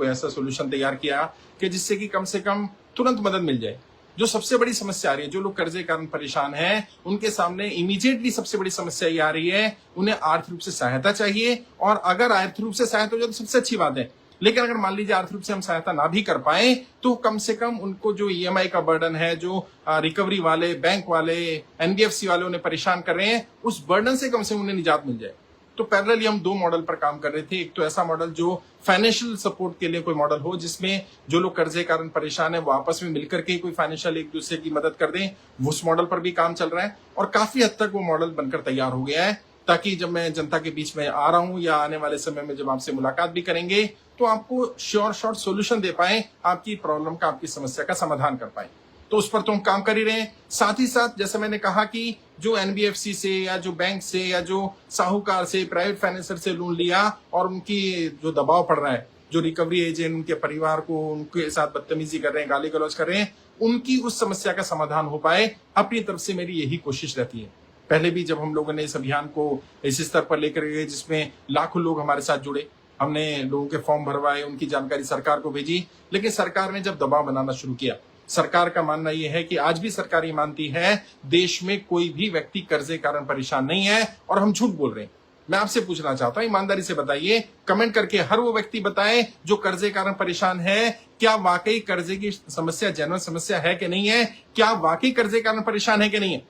कोई ऐसा सोल्यूशन तैयार किया कि जिससे कि कम से कम तुरंत मदद मिल जाए। जो सबसे बड़ी समस्या आ रही है, जो लोग कर्जे के कारण परेशान हैं, उनके सामने इमीडिएटली सबसे बड़ी समस्या ये आ रही है, उन्हें आर्थिक रूप से सहायता चाहिए। और अगर आर्थिक रूप से सहायता हो जाए तो सबसे अच्छी बात है। लेकिन अगर मान लीजिए आर्थिक रूप से हम सहायता ना भी कर पाए, तो कम से कम उनको जो ईएमआई का बर्डन है, जो रिकवरी वाले, बैंक वाले, एनबीएफसी वाले उन्हें परेशान कर रहे हैं, उस बर्डन से कम उन्हें निजात मिल जाए। तो पैरेलली हम दो मॉडल पर काम कर रहे थे। एक तो ऐसा मॉडल जो फाइनेंशियल सपोर्ट के लिए कोई मॉडल हो, जिसमें जो लोग कर्जे कारण परेशान है वो आपस में मिलकर के कोई फाइनेंशियल एक दूसरे की मदद कर दें, उस मॉडल पर भी काम चल रहा है और काफी हद तक वो मॉडल बनकर तैयार हो गया है, ताकि जब मैं जनता के बीच में आ रहा हूं या आने वाले समय में जब आपसे मुलाकात भी करेंगे तो आपको श्योर शॉर्ट सोल्यूशन दे पाए, आपकी प्रॉब्लम का, आपकी समस्या का समाधान कर पाए। तो उस पर तो हम काम कर ही रहे हैं। साथ ही साथ जैसे मैंने कहा कि जो एनबीएफसी से या जो बैंक से या जो साहूकार से, प्राइवेट फाइनेंसर से लोन लिया और उनकी जो दबाव पड़ रहा है, जो रिकवरी एजेंट उनके परिवार को उनके साथ बदतमीजी कर रहे हैं, गाली गलौज कर रहे हैं, उनकी उस समस्या का समाधान हो पाए, अपनी तरफ से मेरी यही कोशिश रहती है। पहले भी जब हम लोगों ने इस अभियान को इस स्तर पर लेकर गए जिसमें लाखों लोग हमारे साथ जुड़े, हमने लोगों के फॉर्म भरवाए, उनकी जानकारी सरकार को भेजी, लेकिन सरकार ने जब दबाव बनाना शुरू किया, सरकार का मानना यह है कि आज भी सरकार ये मानती है देश में कोई भी व्यक्ति कर्जे कारण परेशान नहीं है और हम झूठ बोल रहे हैं। मैं आपसे पूछना चाहता हूं, ईमानदारी से बताइए, कमेंट करके हर वो व्यक्ति बताए जो कर्जे कारण परेशान है, क्या वाकई कर्जे की समस्या जेन्युइन समस्या है कि नहीं है? क्या वाकई कर्जे कारण परेशान है कि नहीं है?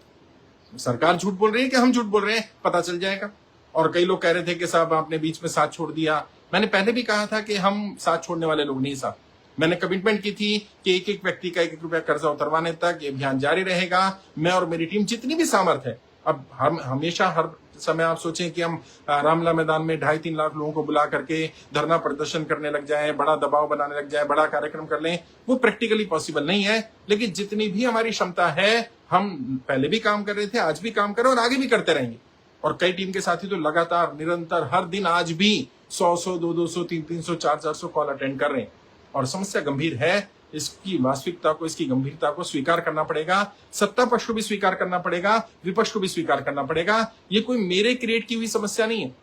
सरकार झूठ बोल रही है कि हम झूठ बोल रहे हैं, पता चल जाएगा। और कई लोग कह रहे थे कि साहब आपने बीच में साथ छोड़ दिया। मैंने पहले भी कहा था कि हम साथ छोड़ने वाले लोग नहीं साहब। मैंने कमिटमेंट की थी कि एक एक व्यक्ति का 1-1 रुपया कर्जा उतरवाने तक ये अभियान जारी रहेगा। मैं और मेरी टीम जितनी भी सामर्थ्य है, अब हम हमेशा हर समय आप सोचें कि हम रामला मैदान में 2.5-3 लाख लोगों को बुला करके धरना प्रदर्शन करने लग जाएं, बड़ा दबाव बनाने लग जाएं, बड़ा कार्यक्रम कर लें, वो प्रैक्टिकली पॉसिबल नहीं है। लेकिन जितनी भी हमारी क्षमता है, हम पहले भी काम कर रहे थे, आज भी काम कर रहे हैं और आगे भी करते रहेंगे। और कई टीम के साथी तो लगातार निरंतर हर दिन आज भी 100-100, 200-200, 300-300, 400-400 कॉल अटेंड कर रहे हैं। और समस्या गंभीर है, इसकी वास्तविकता को, इसकी गंभीरता को स्वीकार करना पड़ेगा। सत्ता पक्ष को भी स्वीकार करना पड़ेगा, विपक्ष को भी स्वीकार करना पड़ेगा। ये कोई मेरे क्रिएट की हुई समस्या नहीं है।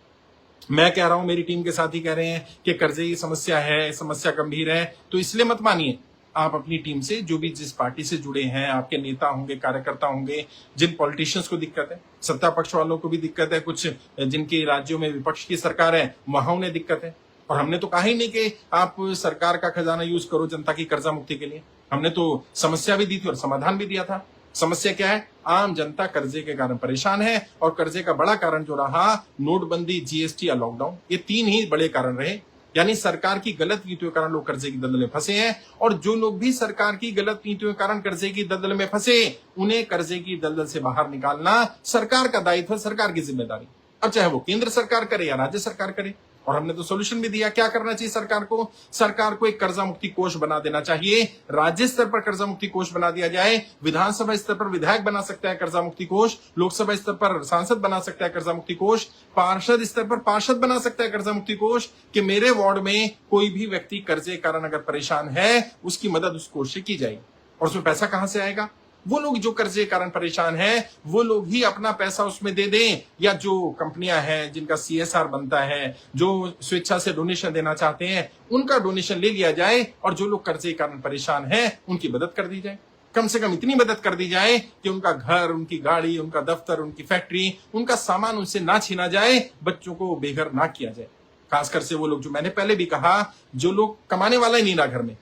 मैं कह रहा हूं, मेरी टीम के साथी कह रहे हैं कि कर्जे की समस्या है, समस्या गंभीर है, तो इसलिए मत मानिए। आप अपनी टीम से, जो भी जिस पार्टी से जुड़े हैं, आपके नेता होंगे, कार्यकर्ता होंगे, जिन पॉलिटिशियंस को दिक्कत है, सत्ता पक्ष वालों को भी दिक्कत है, कुछ जिनके राज्यों में विपक्ष की सरकार है वहां उन्हें दिक्कत है। और हमने तो कहा ही नहीं कि आप सरकार का खजाना यूज करो जनता की कर्जा मुक्ति के लिए। हमने तो समस्या भी दी थी और समाधान भी दिया था। समस्या क्या है? आम जनता कर्जे के कारण परेशान है और कर्जे का बड़ा कारण जो रहा, नोटबंदी, जीएसटी या लॉकडाउन, ये 3 ही बड़े कारण रहे। यानी सरकार की गलत नीतियों के कारण लोग कर्जे की दलदल में फंसे हैं और जो लोग भी सरकार की गलत नीतियों के कारण कर्जे की दलदल में फंसे, उन्हें कर्जे की दलदल से बाहर निकालना सरकार का दायित्व, सरकार की जिम्मेदारी। अब चाहे वो केंद्र सरकार करे या राज्य सरकार करे। और हमने तो सोल्यूशन भी दिया। क्या करना चाहिए सरकार को? सरकार को एक कर्जा मुक्ति कोष बना देना चाहिए। राज्य स्तर पर कर्जा मुक्ति कोष बना दिया जाए, विधानसभा स्तर पर विधायक बना सकता है कर्जा मुक्ति कोष, लोकसभा स्तर पर सांसद बना सकता है कर्जा मुक्ति कोष, पार्षद स्तर पर पार्षद बना सकता है कर्जा मुक्ति कोष, कि मेरे वार्ड में कोई भी व्यक्ति कर्जे के कारण अगर परेशान है, उसकी मदद उस कोष से की जाएगी। और उसमें पैसा कहां से आएगा? वो लोग जो कर्जे के कारण परेशान हैं, वो लोग ही अपना पैसा उसमें दे दें, या जो कंपनियां हैं जिनका सीएसआर बनता है, जो स्वेच्छा से डोनेशन देना चाहते हैं, उनका डोनेशन ले लिया जाए और जो लोग कर्जे के कारण परेशान हैं, उनकी मदद कर दी जाए। कम से कम इतनी मदद कर दी जाए कि उनका घर, उनकी गाड़ी, उनका दफ्तर, उनकी फैक्ट्री, उनका सामान उनसे ना छीना जाए, बच्चों को बेघर ना किया जाए। खासकर से वो लोग, जो मैंने पहले भी कहा, जो लोग कमाने वाला ही नहीं रहा घर में,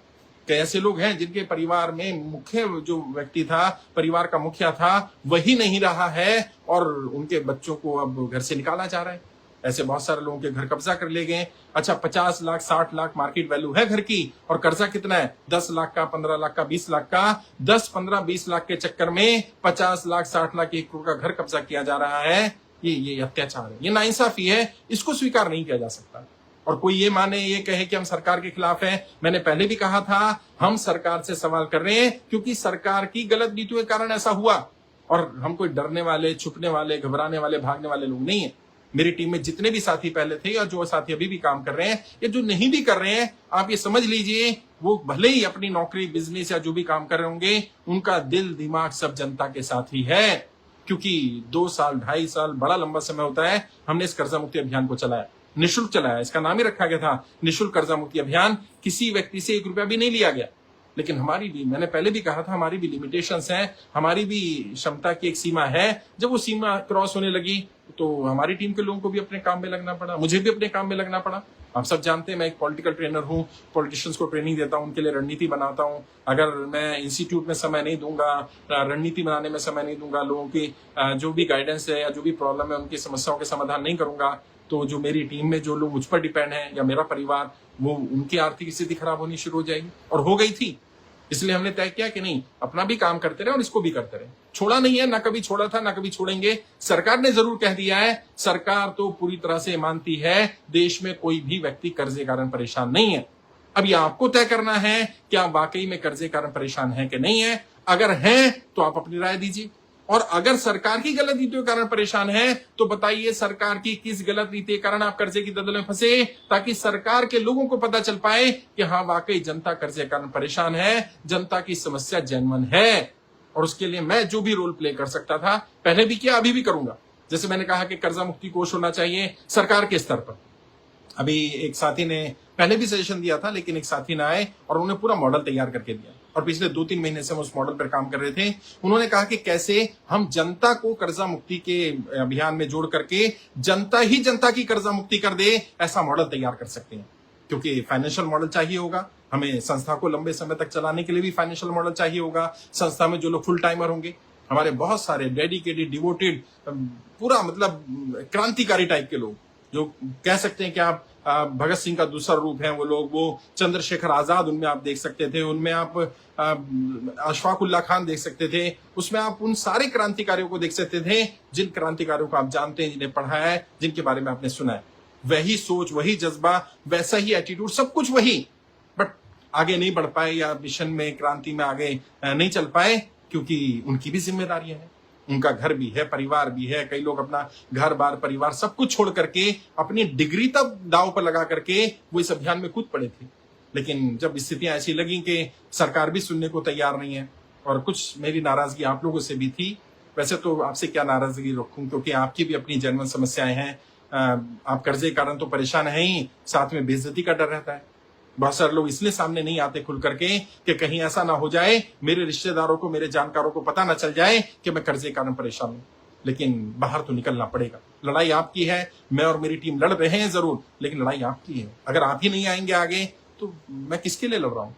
कि ऐसे लोग हैं जिनके परिवार में मुख्य जो व्यक्ति था, परिवार का मुखिया था, वही नहीं रहा है और उनके बच्चों को अब घर से निकाला जा रहा है। ऐसे बहुत सारे लोगों के घर कब्जा कर ले गए। अच्छा, 50 लाख 60 लाख मार्केट वैल्यू है घर की और कर्जा कितना है? 10 लाख का, 15 लाख का, 20 लाख का। 10, 15, 20 लाख के चक्कर में 50 लाख 60 लाख, 1 करोड़ का घर कब्जा किया जा रहा है। ये अत्याचार है, ये नाइंसाफी है, इसको स्वीकार नहीं किया जा सकता। और कोई ये माने, ये कहे कि हम सरकार के खिलाफ हैं। मैंने पहले भी कहा था, हम सरकार से सवाल कर रहे हैं क्योंकि सरकार की गलत नीतियों के कारण ऐसा हुआ। और हम कोई डरने वाले, छुपने वाले, घबराने वाले, भागने वाले लोग नहीं है। मेरी टीम में जितने भी साथी पहले थे और जो साथी अभी भी काम कर रहे हैं, या जो नहीं भी कर रहे हैं, आप ये समझ लीजिए, वो भले ही अपनी नौकरी, बिजनेस या जो भी काम कर रहे होंगे, उनका दिल दिमाग सब जनता के साथ ही है। क्योंकि 2 साल, 2.5 साल बड़ा लंबा समय होता है, हमने इस कर्जा मुक्ति अभियान को चलाया। निःशुल्क चलाया, इसका नाम ही रखा गया था निःशुल्क कर्जा मुक्ति अभियान। किसी व्यक्ति से 1 रुपया भी नहीं लिया गया। लेकिन हमारी भी, मैंने पहले भी कहा था, हमारी भी लिमिटेशंस हैं, हमारी भी क्षमता की एक सीमा है। जब वो सीमा क्रॉस होने लगी तो हमारी टीम के लोगों को भी अपने काम में लगना पड़ा, मुझे भी अपने काम में लगना पड़ा। आप सब जानते हैं मैं एक पॉलिटिकल ट्रेनर हूं, पॉलिटिशियंस को ट्रेनिंग देता हूं, उनके लिए रणनीति बनाता हूं। अगर मैं इंस्टीट्यूट में समय नहीं दूंगा, रणनीति बनाने में समय नहीं दूंगा, लोगों की जो भी गाइडेंस है या जो भी प्रॉब्लम है उनकी समस्याओं के समाधान नहीं करूंगा, तो जो मेरी टीम में जो लोग मुझ पर डिपेंड है या मेरा परिवार, वो उनकी आर्थिक स्थिति खराब होनी शुरू हो जाएगी, और हो गई थी। इसलिए हमने तय किया कि नहीं, अपना भी काम करते रहे और इसको भी करते रहे। छोड़ा नहीं है, ना कभी छोड़ा था, ना कभी छोड़ेंगे। सरकार ने जरूर कह दिया है, सरकार तो पूरी तरह से मानती है देश में कोई भी व्यक्ति कर्जे के कारण परेशान नहीं है। अब ये आपको तय करना है कि आप वाकई में कर्जे के कारण परेशान है कि नहीं है। अगर हैं तो आप अपनी राय दीजिए, और अगर सरकार की गलत नीतियों के कारण परेशान है तो बताइए सरकार की किस गलत नीति के कारण आप कर्जे की दलदल में फंसे, ताकि सरकार के लोगों को पता चल पाए कि हाँ वाकई जनता कर्जे के कारण परेशान है, जनता की समस्या जेन्युइन है। और उसके लिए मैं जो भी रोल प्ले कर सकता था पहले भी किया, अभी भी करूंगा। जैसे मैंने कहा कि कर्जा मुक्ति कोष होना चाहिए सरकार के स्तर पर। अभी एक साथी ने पहले भी सजेशन दिया था, लेकिन एक साथी ने आए और उन्होंने पूरा मॉडल तैयार करके दिया, और पिछले 2-3 महीने से हम उस मॉडल पर काम कर रहे थे। उन्होंने कहा कि कैसे हम जनता को कर्जा मुक्ति के अभियान में जोड़ करके जनता ही जनता की कर्जा मुक्ति कर दे, ऐसा मॉडल तैयार कर सकते हैं। क्योंकि फाइनेंशियल मॉडल चाहिए होगा, हमें संस्था को लंबे समय तक चलाने के लिए भी फाइनेंशियल मॉडल चाहिए होगा। संस्था में जो लोग फुल टाइमर होंगे, हमारे बहुत सारे डेडिकेटेड, डिवोटेड, पूरा मतलब क्रांतिकारी टाइप के लोग, जो कह सकते हैं कि आप भगत सिंह का दूसरा रूप है वो लोग, वो चंद्रशेखर आजाद उनमें आप देख सकते थे, उनमें आप अशफाक उल्लाह खान देख सकते थे, उसमें आप उन सारे क्रांतिकारियों को देख सकते थे जिन क्रांतिकारियों को आप जानते हैं, जिन्हें पढ़ा है, जिनके बारे में आपने सुना है। वही सोच, वही जज्बा, वैसा ही एटीट्यूड, सब कुछ वही, बट आगे नहीं बढ़ पाए या मिशन में, क्रांति में आगे नहीं चल पाए, क्योंकि उनकी भी जिम्मेदारियां हैं, उनका घर भी है, परिवार भी है। कई लोग अपना घर बार, परिवार सब कुछ छोड़ करके, अपनी डिग्री तक दांव पर लगा करके वो इस अभियान में कूद पड़े थे। लेकिन जब स्थितियां ऐसी लगी कि सरकार भी सुनने को तैयार नहीं है, और कुछ मेरी नाराजगी आप लोगों से भी थी। वैसे तो आपसे क्या नाराजगी रखूं, क्योंकि आपकी भी अपनी जेन्युइन समस्याएं हैं। आप कर्जे के कारण तो परेशान है ही, साथ में बेइज्जती का डर रहता है। बहुत सारे लोग इसलिए सामने नहीं आते खुल करके कि कहीं ऐसा ना हो जाए, मेरे रिश्तेदारों को, मेरे जानकारों को पता ना चल जाए कि मैं कर्जे के कारण परेशान हूं। लेकिन बाहर तो निकलना पड़ेगा। लड़ाई आपकी है, मैं और मेरी टीम लड़ रहे हैं जरूर, लेकिन लड़ाई आपकी है। अगर आप ही नहीं आएंगे आगे तो मैं किसके लिए लड़ रहा हूं?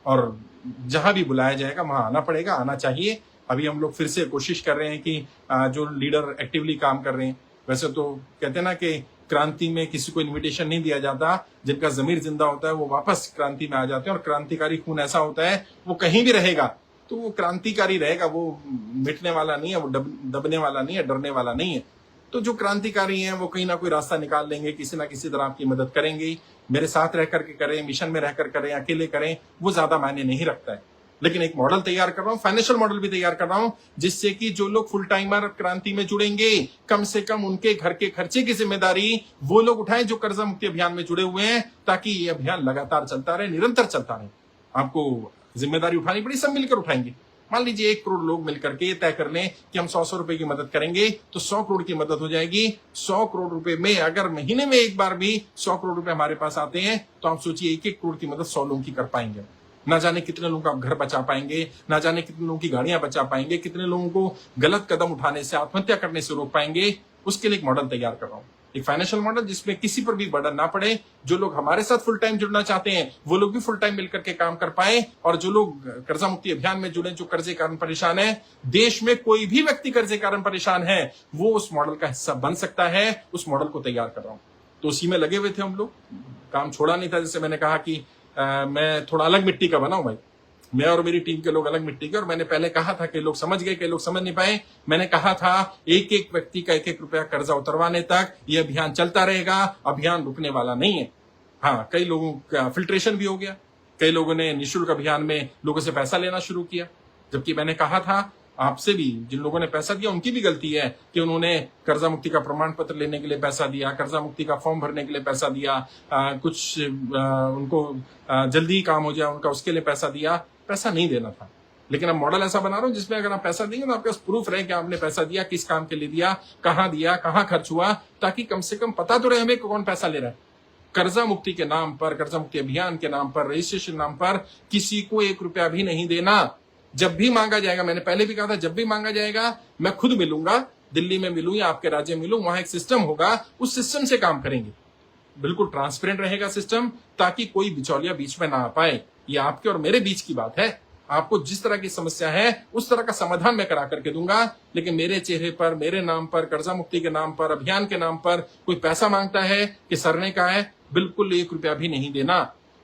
और जहां भी बुलाया जाएगा वहां आना पड़ेगा, आना चाहिए। अभी हम लोग फिर से कोशिश कर रहे हैं कि जो लीडर एक्टिवली काम कर रहे हैं, वैसे तो कहते हैं ना कि क्रांति में किसी को इनविटेशन नहीं दिया जाता, जिनका जमीर जिंदा होता है वो वापस क्रांति में आ जाते हैं। और क्रांतिकारी खून ऐसा होता है, वो कहीं भी रहेगा तो वो क्रांतिकारी रहेगा, वो मिटने वाला नहीं है, वो दबने वाला नहीं है, डरने वाला नहीं है। तो जो क्रांतिकारी हैं वो कहीं ना कोई रास्ता निकाल लेंगे, किसी ना किसी तरह आपकी मदद करेंगे। मेरे साथ रह करके करें, मिशन में रहकर करें, अकेले करें, वो ज्यादा मायने नहीं रखता है। लेकिन एक मॉडल तैयार कर रहा हूं, फाइनेंशियल मॉडल भी तैयार कर रहा हूं, जिससे कि जो लोग फुल टाइमर क्रांति में जुड़ेंगे, कम से कम उनके घर के खर्चे की जिम्मेदारी वो लोग उठाएं जो कर्जा मुक्ति अभियान में जुड़े हुए हैं, ताकि ये अभियान लगातार चलता रहे, निरंतर चलता रहे। आपको जिम्मेदारी उठानी पड़ी, सब मिलकर उठाएंगे। मान लीजिए 1 करोड़ लोग मिलकर के ये तय कर लें कि हम 100 रुपए की मदद करेंगे, तो 100 करोड़ की मदद हो जाएगी। 100 करोड़ रुपए में अगर महीने में एक बार भी 100 करोड़ रुपए हमारे पास आते हैं, तो आप सोचिए 1-1 करोड़ की मदद 100 लोगों की कर पाएंगे। ना जाने कितने लोगों का आप घर बचा पाएंगे, ना जाने कितने लोगों की गाड़ियां बचा पाएंगे, कितने लोगों को गलत कदम उठाने से, आत्महत्या करने से रोक पाएंगे। उसके लिए एक मॉडल तैयार कर रहा हूं, एक फाइनेंशियल मॉडल जिसमें किसी पर भी बर्डन ना पड़े। जो लोग हमारे साथ फुल टाइम जुड़ना चाहते हैं वो लोग भी फुल टाइम मिलकर के काम कर पाए, और जो लोग कर्जा मुक्ति अभियान में जुड़े, जो कर्जे कारण परेशान है, देश में कोई भी व्यक्ति कर्जे कारण परेशान है, वो उस मॉडल का हिस्सा बन सकता है। उस मॉडल को तैयार कर रहा हूं, तो उसी में लगे हुए थे हम लोग, काम छोड़ा नहीं था। जैसे मैंने कहा कि मैं थोड़ा अलग मिट्टी का बना हूं भाई, मैं और मेरी टीम के लोग अलग मिट्टी के। और मैंने पहले कहा था कि लोग समझ गए, कि लोग समझ नहीं पाए। मैंने कहा था 1-1 व्यक्ति का 1-1 रुपया कर्जा उतरवाने तक ये अभियान चलता रहेगा, अभियान रुकने वाला नहीं है। हाँ, कई लोगों का फिल्ट्रेशन भी हो गया, कई लोगों ने निःशुल्क अभियान में लोगों से पैसा लेना शुरू किया, जबकि मैंने कहा था आपसे भी, जिन लोगों ने पैसा दिया उनकी भी गलती है कि उन्होंने कर्जा मुक्ति का प्रमाण पत्र लेने के लिए पैसा दिया, कर्जा मुक्ति का फॉर्म भरने के लिए पैसा दिया, उनको जल्दी काम हो जाए उनका, उसके लिए पैसा दिया। पैसा नहीं देना था, लेकिन अब मॉडल ऐसा बना रहा हूं जिसमें अगर आप पैसा देंगे तो आपके पास प्रूफ रहे कि आपने पैसा दिया, किस काम के लिए दिया, कहां खर्च हुआ, ताकि कम से कम पता तो रहे हमें कौन पैसा ले रहा है। कर्जा मुक्ति के नाम पर, कर्जा मुक्ति अभियान के नाम पर, रजिस्ट्रेशन नाम पर किसी को 1 रुपया भी नहीं देना। जब भी मांगा जाएगा, मैंने पहले भी कहा था, जब भी मांगा जाएगा मैं खुद मिलूंगा, दिल्ली में मिलूं या आपके राज्य में मिलूं, वहां एक सिस्टम होगा, उस सिस्टम से काम करेंगे। बिल्कुल ट्रांसपेरेंट रहेगा सिस्टम, ताकि कोई बिचौलिया बीच में ना आ पाए। ये आपके और मेरे बीच की बात है। आपको जिस तरह की समस्या है उस तरह का समाधान मैं करा करके दूंगा, लेकिन मेरे चेहरे पर, मेरे नाम पर, कर्जा मुक्ति के नाम पर, अभियान के नाम पर कोई पैसा मांगता है कि सरने का है, बिल्कुल 1 रुपया भी नहीं देना।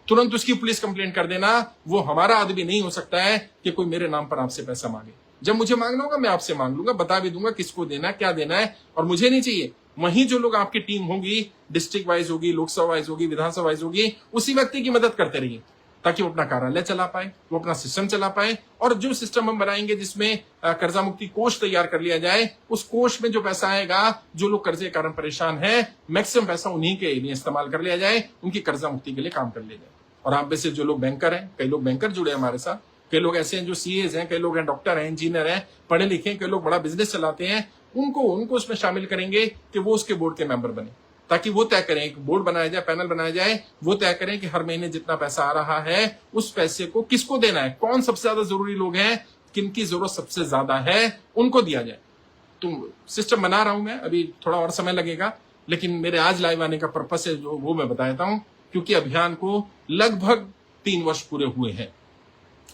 तुरंत उसकी पुलिस कंप्लेंट कर देना। वो हमारा आदमी नहीं हो सकता है कि कोई मेरे नाम पर आपसे पैसा मांगे। जब मुझे मांगना होगा मैं आपसे मांग लूंगा, बता भी दूंगा किसको देना है, क्या देना है, और मुझे नहीं चाहिए। वहीं जो लोग आपकी टीम होगी, डिस्ट्रिक्ट वाइज होगी, लोकसभा वाइज होगी, विधानसभा वाइज होगी, उसी व्यक्ति की मदद करते रहिए, ताकि वो अपना कार्यालय चला पाए, वो अपना सिस्टम चला पाए। और जो सिस्टम हम बनाएंगे जिसमें कर्जा मुक्ति कोष तैयार कर लिया जाए, उस कोष में जो पैसा आएगा, जो लोग कर्जे के कारण परेशान है, मैक्सिमम पैसा उन्हीं के लिए इस्तेमाल कर लिया जाए, उनकी कर्जा मुक्ति के लिए काम कर लिया जाए। और आप में से जो लोग बैंकर हैं, कई लोग बैंकर जुड़े हमारे साथ, कई लोग ऐसे हैं जो सीएज हैं, कई लोग हैं डॉक्टर हैं, इंजीनियर हैं, पढ़े लिखे हैं, कई लोग बड़ा बिजनेस चलाते हैं, उनको उसमें शामिल करेंगे कि वो उसके बोर्ड के मेंबर बने, ताकि वो तय करें, एक बोर्ड बनाया जाए, पैनल बनाया जाए, वो तय करें कि हर महीने जितना पैसा आ रहा है उस पैसे को किसको देना है, कौन सबसे ज्यादा जरूरी लोग हैं, किनकी जरूरत सबसे ज्यादा है, उनको दिया जाए। तो सिस्टम बना रहा हूं मैं, अभी थोड़ा और समय लगेगा, लेकिन मेरे आज लाइव आने का पर्पस है जो वो मैं बताता हूं, क्योंकि अभियान को लगभग 3 वर्ष पूरे हुए हैं।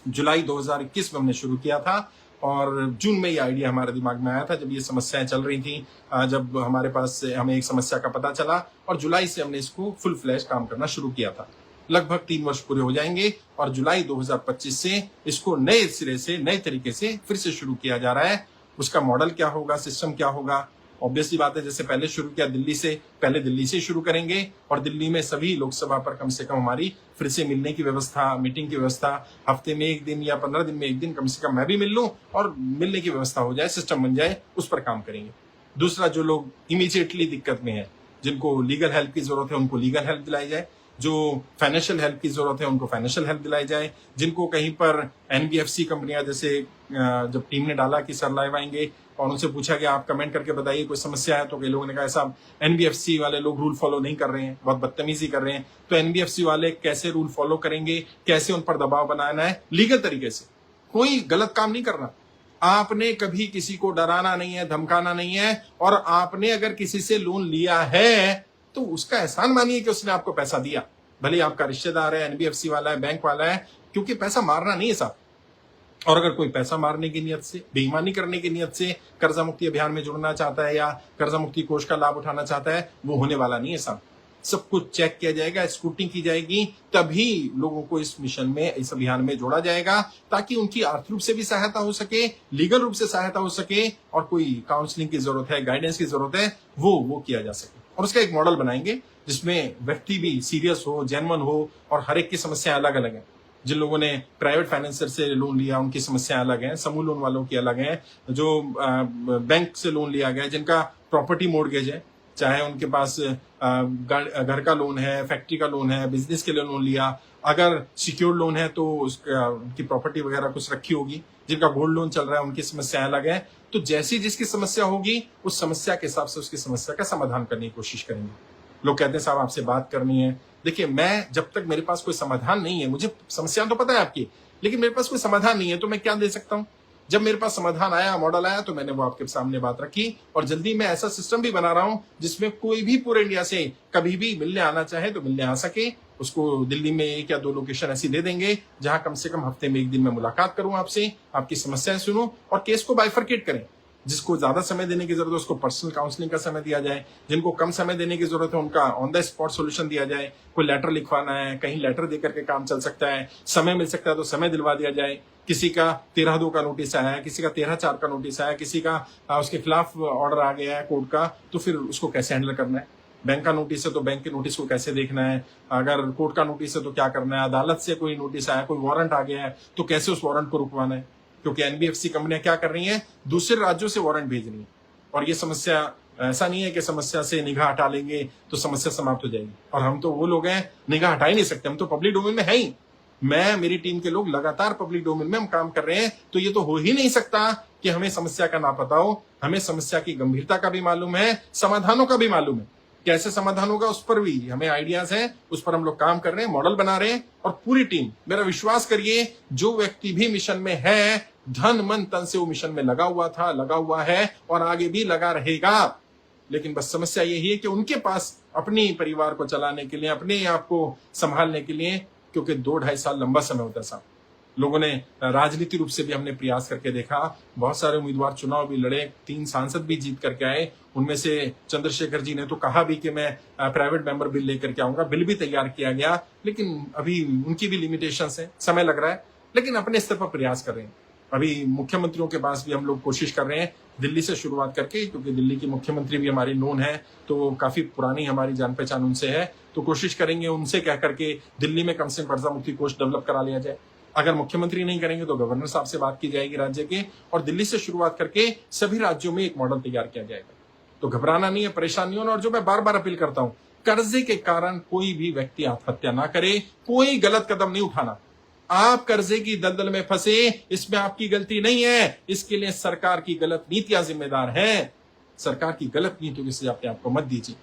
जुलाई 2021 में हमने शुरू किया था और जून में ये आइडिया हमारे दिमाग में आया था, जब ये समस्याएं चल रही थी, जब हमारे पास हमें एक समस्या का पता चला, और जुलाई से हमने इसको फुल फ्लैश काम करना शुरू किया था। लगभग 3 वर्ष पूरे हो जाएंगे और जुलाई 2025 से इसको नए सिरे से, नए तरीके से फिर से शुरू किया जा रहा है। उसका मॉडल क्या होगा, सिस्टम क्या होगा, ऑब्वियसली बात है, जैसे पहले शुरू किया दिल्ली से, पहले दिल्ली से शुरू करेंगे और दिल्ली में सभी लोकसभा पर कम से कम हमारी फिर से मिलने की व्यवस्था, मीटिंग की व्यवस्था, हफ्ते में 1 दिन या 15 दिन में 1 दिन कम से कम मैं भी मिल लूं और मिलने की व्यवस्था हो जाए, सिस्टम बन जाए, उस पर काम करेंगे। दूसरा, जो लोग इमीडिएटली दिक्कत में है, जिनको लीगल हेल्प की जरूरत है, उनको लीगल हेल्प दिलाई जाए, जो फाइनेंशियल हेल्प की जरूरत है उनको फाइनेंशियल हेल्प दिलाई जाए, जिनको कहीं पर एनबीएफसी कंपनियां, जैसे जब टीम ने डाला कि सर लाइव आएंगे और उनसे पूछा कि आप कमेंट करके बताइए कोई समस्या है, तो कई लोगों ने कहा साहब एनबीएफसी वाले लोग रूल फॉलो नहीं कर रहे हैं, बहुत बदतमीजी कर रहे हैं। तो एनबीएफसी वाले कैसे रूल फॉलो करेंगे, कैसे उन पर दबाव बनाना है लीगल तरीके से, कोई गलत काम नहीं करना। आपने कभी किसी को डराना नहीं है, धमकाना नहीं है, और आपने अगर किसी से लोन लिया है तो उसका एहसान मानिए कि उसने आपको पैसा दिया, भले आपका रिश्तेदार है, एनबीएफसी वाला है, बैंक वाला है, क्योंकि पैसा मारना नहीं है साहब। और अगर कोई पैसा मारने की नियत से, बेईमानी करने की नियत से कर्जा मुक्ति अभियान में जुड़ना चाहता है या कर्जा मुक्ति कोष का लाभ उठाना चाहता है, वो होने वाला नहीं है साहब। सब कुछ चेक किया जाएगा, स्क्रूटनी की जाएगी, तभी लोगों को इस मिशन में, इस अभियान में जोड़ा जाएगा, ताकि उनकी आर्थिक रूप से भी सहायता हो सके, लीगल रूप से सहायता हो सके, और कोई काउंसलिंग की जरूरत है, गाइडेंस की जरूरत है, वो किया जा सके। और उसका एक मॉडल बनाएंगे जिसमें व्यक्ति भी सीरियस हो, जेन्युइन हो, और हर एक की समस्या अलग अलग है। जिन लोगों ने प्राइवेट फाइनेंसर से लोन लिया उनकी समस्या अलग है, समूह लोन वालों की अलग है, जो बैंक से लोन लिया गया, जिनका प्रॉपर्टी मोर्गेज है, चाहे उनके पास घर का लोन है, फैक्ट्री का लोन है, बिजनेस के लिए लोन लिया, अगर सिक्योर्ड लोन है तो उसका उनकी प्रॉपर्टी वगैरह कुछ रखी होगी, जिनका गोल्ड लोन चल रहा है उनकी समस्या अलग है। तो जैसी जिसकी समस्या होगी उस समस्या के हिसाब से उसकी समस्या का समाधान करने की कोशिश करेंगे। लोग कहते हैं साहब आपसे बात करनी है। देखिए, मैं जब तक मेरे पास कोई समाधान नहीं है, मुझे समस्या तो पता है आपकी, लेकिन मेरे पास कोई समाधान नहीं है, तो मैं क्या दे सकता हूं। जब मेरे पास समाधान आया, मॉडल आया, तो मैंने वो आपके सामने बात रखी। और जल्दी मैं ऐसा सिस्टम भी बना रहा हूं जिसमें कोई भी पूरे इंडिया से कभी भी मिलने आना चाहे तो मिलने आ सके। उसको दिल्ली में 1 या 2 लोकेशन ऐसी दे देंगे जहां कम से कम हफ्ते में 1 दिन मैं मुलाकात करूं आपसे, आपकी समस्याएं सुनूं और केस को बाइफरकेट करें। जिसको ज्यादा समय देने की जरूरत है उसको पर्सनल काउंसलिंग का समय दिया जाए, जिनको कम समय देने की जरूरत है उनका ऑन द स्पॉट सॉल्यूशन दिया जाए। कोई लेटर लिखवाना है, कहीं लेटर देकर के काम चल सकता है, समय मिल सकता है तो समय दिलवा दिया जाए। किसी का 13/2 का नोटिस आया है, किसी का 13/4 का नोटिस आया है, किसी का उसके खिलाफ ऑर्डर आ गया है कोर्ट का, तो फिर उसको कैसे हैंडल करना है। बैंक का नोटिस है तो बैंक के नोटिस को कैसे देखना है, अगर कोर्ट का नोटिस है तो क्या करना है, अदालत से कोई नोटिस आया, कोई वारंट आ गया है तो कैसे उस वारंट को रुकवाना है। क्योंकि एनबीएफसी कंपनियां क्या कर रही हैं, दूसरे राज्यों से वारंट भेज रही हैं। और ये समस्या ऐसा नहीं है कि समस्या से निगाह हटा लेंगे तो समस्या समाप्त हो जाएगी। और हम तो वो लोग हैं, निगाह हटा ही नहीं सकते, हम तो पब्लिक डोमेन में है ही। मेरी टीम के लोग लगातार पब्लिक डोमेन में हम काम कर रहे हैं। तो ये तो हो ही नहीं सकता कि हमें समस्या का ना पता हो। हमें समस्या की गंभीरता का भी मालूम है, समाधानों का भी मालूम है। कैसे समाधान होगा उस पर भी हमें आइडियाज हैं, उस पर हम लोग काम कर रहे हैं, मॉडल बना रहे हैं। और पूरी टीम, मेरा विश्वास करिए, जो व्यक्ति भी मिशन में है, धन मन तन से वो मिशन में लगा हुआ था, लगा हुआ है और आगे भी लगा रहेगा। लेकिन बस समस्या यही है कि उनके पास अपने परिवार को चलाने के लिए, अपने आप को संभालने के लिए, क्योंकि 2-2.5 साल लंबा समय होता है साहब। लोगों ने राजनीति रूप से भी हमने प्रयास करके देखा, बहुत सारे उम्मीदवार चुनाव भी लड़े, 3 सांसद भी जीत करके आए। उनमें से चंद्रशेखर जी ने तो कहा भी कि मैं प्राइवेट मेंबर बिल लेकर के आऊंगा, बिल भी तैयार किया गया, लेकिन अभी उनकी भी लिमिटेशंस है, समय लग रहा है, लेकिन अपने स्तर पर प्रयास कर रहे हैं। अभी मुख्यमंत्रियों के पास भी हम लोग कोशिश कर रहे हैं, दिल्ली से शुरुआत करके, क्योंकि दिल्ली की मुख्यमंत्री भी हमारी नोन है, तो काफी पुरानी हमारी जान पहचान उनसे है। तो कोशिश करेंगे उनसे कह करके दिल्ली में कम से कम कर्जा मुक्ति कोष डेवलप करा लिया जाए। अगर मुख्यमंत्री नहीं करेंगे तो गवर्नर साहब से बात की जाएगी राज्य के, और दिल्ली से शुरुआत करके सभी राज्यों में एक मॉडल तैयार किया जाएगा। तो घबराना नहीं है, परेशान नहीं होना। और जो मैं बार बार अपील करता हूं, कर्जे के कारण कोई भी व्यक्ति आत्महत्या ना करे, कोई गलत कदम नहीं उठाना। आप कर्जे की दलदल में फंसे, इसमें आपकी गलती नहीं है, इसके लिए सरकार की गलत नीतियां जिम्मेदार हैं। सरकार की गलत नीतियों की सजा अपने आप को मत दीजिए।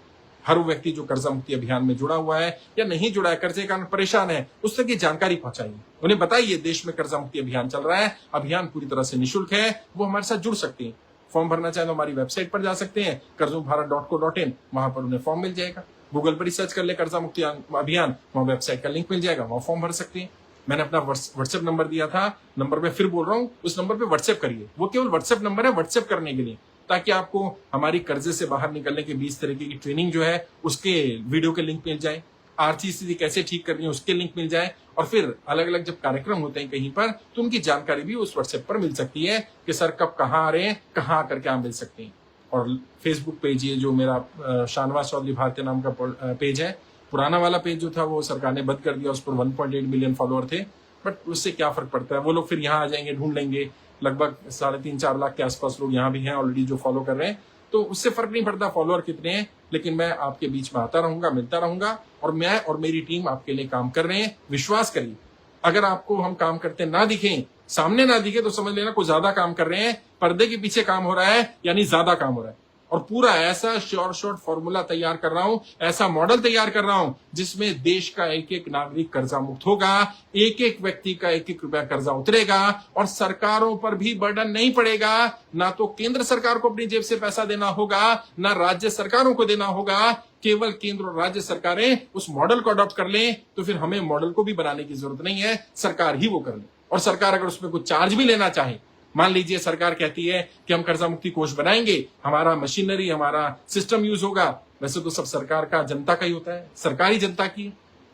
हर वो व्यक्ति जो कर्जा मुक्ति अभियान में जुड़ा हुआ है या नहीं जुड़ा है, कर्जे के कारण परेशान है, उस तक ये जानकारी पहुंचाइए, उन्हें बताइए देश में कर्जा मुक्ति अभियान चल रहा है। अभियान पूरी तरह से निःशुल्क है, वो हमारे साथ जुड़ सकते हैं। फॉर्म भरना चाहे तो हमारी वेबसाइट पर जा सकते हैं, karzumbharat.co.in, वहां पर उन्हें फॉर्म मिल जाएगा। गूगल पर सर्च कर ले कर्जा मुक्ति अभियान, वहां वेबसाइट का लिंक मिल जाएगा, वहां फॉर्म भर सकते हैं। मैंने अपना व्हाट्सएप नंबर दिया था, नंबर पे फिर बोल रहा हूं, उस नंबर पे व्हाट्सएप करिए। वो केवल व्हाट्सएप नंबर है व्हाट्सएप करने के लिए, ताकि आपको हमारी कर्जे से बाहर निकलने के 20 तरीके की ट्रेनिंग जो है उसके वीडियो के लिंक मिल जाए, आर्थिक स्थिति कैसे ठीक करनी है उसके लिंक मिल जाए, और फिर अलग अलग जब कार्यक्रम होते हैं कहीं पर, तो उनकी जानकारी भी उस व्हाट्सएप पर मिल सकती है कि सर कब कहाँ आ रहे हैं, कहाँ आकर के आप मिल सकते हैं। और फेसबुक पेज, ये जो मेरा शाहनवाज चौधरी भारतीय नाम का पेज है, पुराना वाला पेज जो था वो सरकार ने बंद कर दिया, उस पर 1.8 मिलियन फॉलोअर थे, बट उससे क्या फर्क पड़ता है, वो लोग फिर यहाँ आ जाएंगे, ढूंढ लेंगे। लगभग 3.5-4 लाख के आसपास लोग यहाँ भी हैं ऑलरेडी जो फॉलो कर रहे हैं, तो उससे फर्क नहीं पड़ता फॉलोअर कितने हैं। लेकिन मैं आपके बीच में आता रहूंगा, मिलता रहूंगा, और मैं और मेरी टीम आपके लिए काम कर रहे हैं। विश्वास करिए, अगर आपको हम काम करते ना दिखें, सामने ना दिखे, तो समझ लेना कोई ज्यादा काम कर रहे हैं, पर्दे के पीछे काम हो रहा है, यानी ज्यादा काम हो रहा है। और पूरा ऐसा शॉर्ट फॉर्मूला तैयार कर रहा हूं, ऐसा मॉडल तैयार कर रहा हूं, जिसमें देश का एक एक नागरिक कर्जा मुक्त होगा, एक एक व्यक्ति का 1-1 रुपया कर्जा उतरेगा, और सरकारों पर भी बर्डन नहीं पड़ेगा। ना तो केंद्र सरकार को अपनी जेब से पैसा देना होगा, ना राज्य सरकारों को देना होगा। केवल केंद्र और राज्य सरकारें उस मॉडल को अडॉप्ट कर लें, तो फिर हमें मॉडल को भी बनाने की जरूरत नहीं है, सरकार ही वो कर ले। और सरकार अगर उसमें कुछ चार्ज भी लेना चाहे, मान लीजिए सरकार कहती है कि हम कर्जा मुक्ति कोष बनाएंगे, हमारा मशीनरी, हमारा सिस्टम यूज होगा, वैसे तो सब सरकार का, जनता का ही होता है, सरकारी जनता की,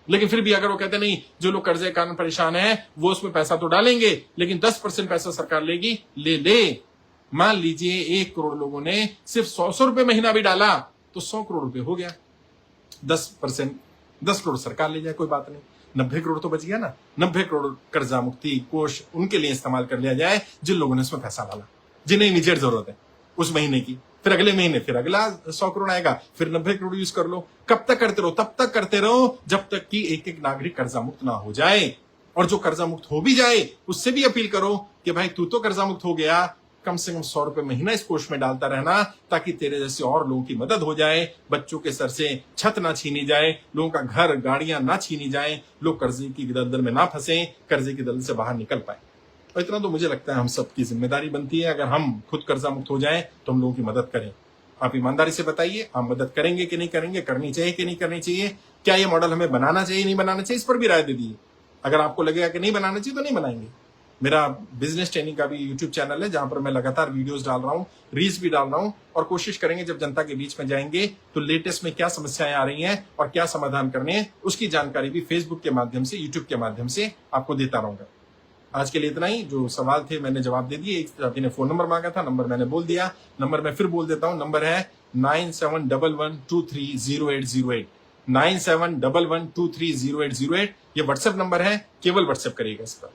लेकिन फिर भी अगर वो कहते नहीं, जो लोग कर्जे के कारण परेशान है वो उसमें पैसा तो डालेंगे, लेकिन 10% पैसा सरकार लेगी, ले। मान लीजिए 1 करोड़ लोगों ने सिर्फ 100 रुपए महीना भी डाला, तो 100 करोड़ रुपए हो गया। 10%, 10 करोड़ सरकार ले जाए, कोई बात नहीं, 90 करोड़ तो बच गया ना। 90 करोड़ कर्जा मुक्ति कोष उनके लिए इस्तेमाल कर लिया जाए जिन लोगों ने उसमें पैसा डाला, जिन्हें इमीडिएट जरूरत है उस महीने की, फिर अगले महीने फिर अगला 100 करोड़ आएगा, फिर 90 करोड़ यूज कर लो। कब तक करते रहो? तब तक करते रहो जब तक कि एक एक नागरिक कर्जा मुक्त ना हो जाए। और जो कर्जा मुक्त हो भी जाए, उससे भी अपील करो कि भाई तू तो कर्जा मुक्त हो गया, कम से कम 100 रुपए महीना इस कोष में डालता रहना, ताकि तेरे जैसे और लोगों की मदद हो जाए, बच्चों के सर से छत ना छीनी जाए, लोगों का घर, गाड़ियां ना छीनी जाए, लोग कर्जे की दलदल में ना फंसे, कर्जे की दलदल से बाहर निकल पाए। और इतना तो मुझे लगता है हम सबकी जिम्मेदारी बनती है, अगर हम खुद कर्जा मुक्त हो जाए तो हम लोगों की मदद करें। आप ईमानदारी से बताइए, आप मदद करेंगे कि नहीं करेंगे, करनी चाहिए कि नहीं करनी चाहिए, क्या ये मॉडल हमें बनाना चाहिए नहीं बनाना चाहिए, इस पर भी राय दे दीजिए। अगर आपको लगेगा कि नहीं बनाना चाहिए तो नहीं बनाएंगे। मेरा बिजनेस ट्रेनिंग का भी यूट्यूब चैनल है, जहां पर मैं लगातार वीडियोस डाल रहा हूँ, रील्स भी डाल रहा हूँ, और कोशिश करेंगे जब जनता के बीच में जाएंगे तो लेटेस्ट में क्या समस्याएं आ रही हैं और क्या समाधान करने हैं, उसकी जानकारी भी फेसबुक के माध्यम से, यूट्यूब के माध्यम से आपको देता रहूंगा। आज के लिए इतना ही। जो सवाल थे मैंने जवाब दे दिए। एक साथी ने फोन नंबर मांगा था, नंबर मैंने बोल दिया, नंबर मैं फिर बोल देता हूँ, नंबर है 9711230808, 9711230808। ये व्हाट्सएप नंबर है, केवल व्हाट्सएप करिएगा इस पर।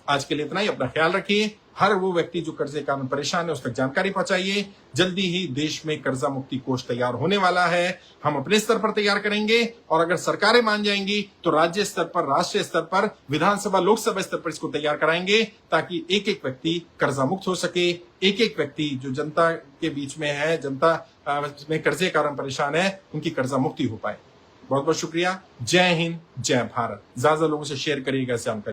आज के लिए इतना ही। अपना ख्याल रखिए। हर वो व्यक्ति जो कर्जे के कारण परेशान है उस तक जानकारी पहुंचाइए। जल्दी ही देश में कर्जा मुक्ति कोष तैयार होने वाला है। हम अपने स्तर पर तैयार करेंगे और अगर सरकारें मान जाएंगी तो राज्य स्तर पर, राष्ट्रीय स्तर पर, विधानसभा, लोकसभा स्तर पर इसको तैयार कराएंगे ताकि एक एक व्यक्ति कर्जा मुक्त हो सके। एक एक व्यक्ति जो जनता के बीच में है, जनता में कर्जे के कारण परेशान है, उनकी कर्जा मुक्ति हो पाए। बहुत बहुत शुक्रिया। जय हिंद, जय भारत। ज्यादा लोगों से शेयर करिएगा, इसे हम करें।